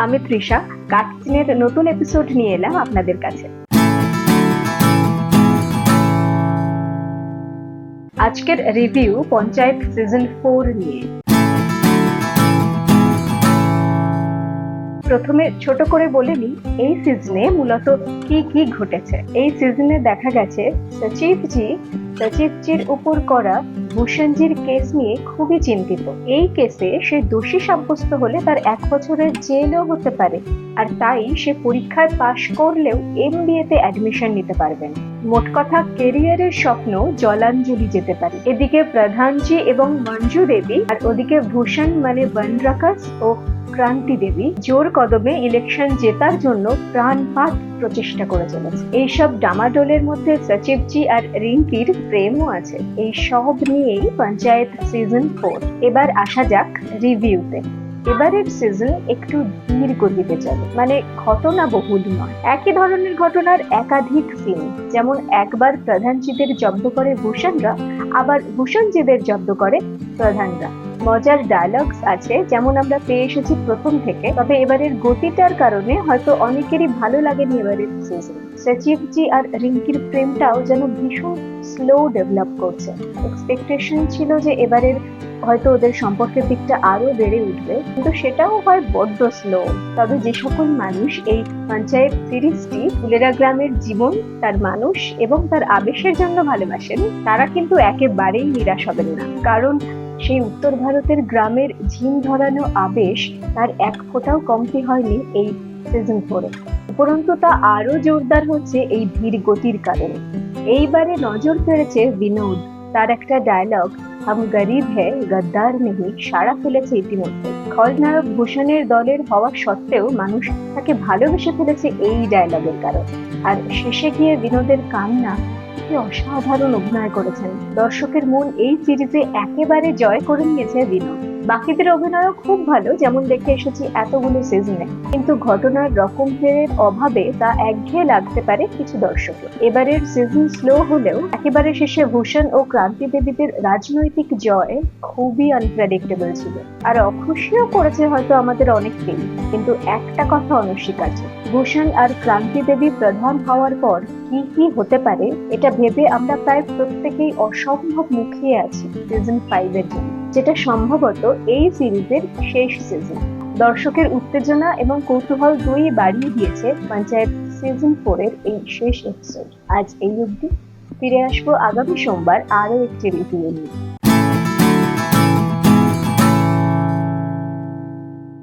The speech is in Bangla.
আমি তৃষা কাটসিনের নতুন এপিসোড নিয়ে এলাম আপনাদের কাছে। আজকের রিভিউ পঞ্চায়েত সিজন 4 নিয়ে। প্রথমে ছোট করে বলে নিই, এই সিজনে মূলত কি কি ঘটেছে। এই সিজনে দেখা গেছে সচিবজির উপর করা ভূষণজির কেস নিয়ে খুবই চিন্তিত। এই কেসে সে দোষী সাব্যস্ত হলে তার 1 বছরের জেলও হতে পারে, আর তাই সে পরীক্ষায় পাশ করলেও MBA তে অ্যাডমিশন নিতে পারবেন। মোট কথা, কেরিয়ারের স্বপ্ন জলাঞ্জলি যেতে পারে। এদিকে প্রধানজি এবং মঞ্জু দেবী, আর ওদিকে ভূষণ মানে বনরাকাস ও ক্রান্তি দেবী জোর কদমে ইলেকশন জেতার জন্য প্রাণপাত প্রচেষ্টা করে চলেছে। এইসব ডামাডোলের মধ্যে সচিবজি আর রিঙ্কির প্রেমও আছে। এই সব নিয়েই পঞ্চায়েত সিজন 4। এবার আসা যাক রিভিউতে। এবারের সিজন একটু ধীর গতিতে চলে, মানে ঘটনা বহুল নয়। একই ধরনের ঘটনার একাধিক সিন, যেমন একবার প্রধানজিদের জব্দ করে ভূষণরা, আবার ভূষণজিদের জব্দ করে প্রধানরা। মজার ডায়লগস আছে, যেমন আমরা পেয়ে এসেছি প্রথম থেকে। তবে এবারের গতিটার কারণে হয়তো অনেকেরই ভালো লাগেনি এবারের সিজন। সচিবজি আর রিঙ্কির প্রেমটাও যেন ভীষণ স্লো ডেভেলপ করছে। এক্সপেকটেশন ছিল যে এবারের হয়তো ওদের সম্পর্কের দিকটা আরো বেড়ে উঠবে, কিন্তু সেটাও হয় বড্ড স্লো। তবে যে সকল মানুষ এই পঞ্চায়েত সিরিজটি ফুলেরা গ্রামের জীবন, তার মানুষ এবং তার আবেশের জন্য ভালোবাসেন, তারা কিন্তু একেবারেই নিরাশ হবেন না। কারণ সেই উত্তর ভারতের গ্রামের ঝিম ধরানো আবেশ তার এক ফোঁটাও কমতি হয়নি এই সিজন 4-এ। উপরন্তু তা আরো জোরদার হচ্ছে এই ধীর গতির কারণে। এইবারে নজর কেড়েছে বিনোদ। তার একটা ডায়লগ, হাম গরিব হ্যায় গদ্দার নেই, সাড়া ফেলেছে ইতিমধ্যে। খলনায়ক ভূষণের দলের হওয়া সত্ত্বেও মানুষ তাকে ভালোবেসে ফেলেছে এই ডায়লগের কারণে। আর শেষে গিয়ে বিনোদের কান্না, কি অসাধারণ অভিনয় করেছেন। দর্শকের মন এই সিরিজে একেবারে জয় করে নিয়েছে বিনোদ। বাকিদের অভিনয়ও খুব ভালো, যেমন দেখে এসেছি এতগুলো সিজনে, কিন্তু ঘটনার রকম ফেরের অভাবে তা একঘেয়ে লাগতে পারে কিছু দর্শকের। এবারের সিজন স্লো হলেও একেবারে শেষে ভূষণ ও ক্রান্তি দেবীদের রাজনৈতিক জয় খুবই আনপ্রেডিক্টেবল ছিল, আর অখুশিও করেছে হয়তো আমাদের অনেককেই। কিন্তু একটা কথা অনস্বীকার্য, ভূষণ আর ক্রান্তি দেবী প্রধান হওয়ার পর কি কি হতে পারে এটা ভেবে আমরা প্রায় প্রত্যেকেই অসম্ভব মুখিয়ে আছি সিজন 5-এর জন্য, যেটা সম্ভবত এই সিরিজের শেষ সিজন। দর্শকের উত্তেজনা এবং কৌতূহল দুই বাড়িয়ে দিয়েছে পঞ্চায়েত সিজন 4-এর এই শেষ এপিসোড। আজ এই অবধি। ফিরে আসবো আগামী সোমবার আরো একটি রিভিউ নিয়ে।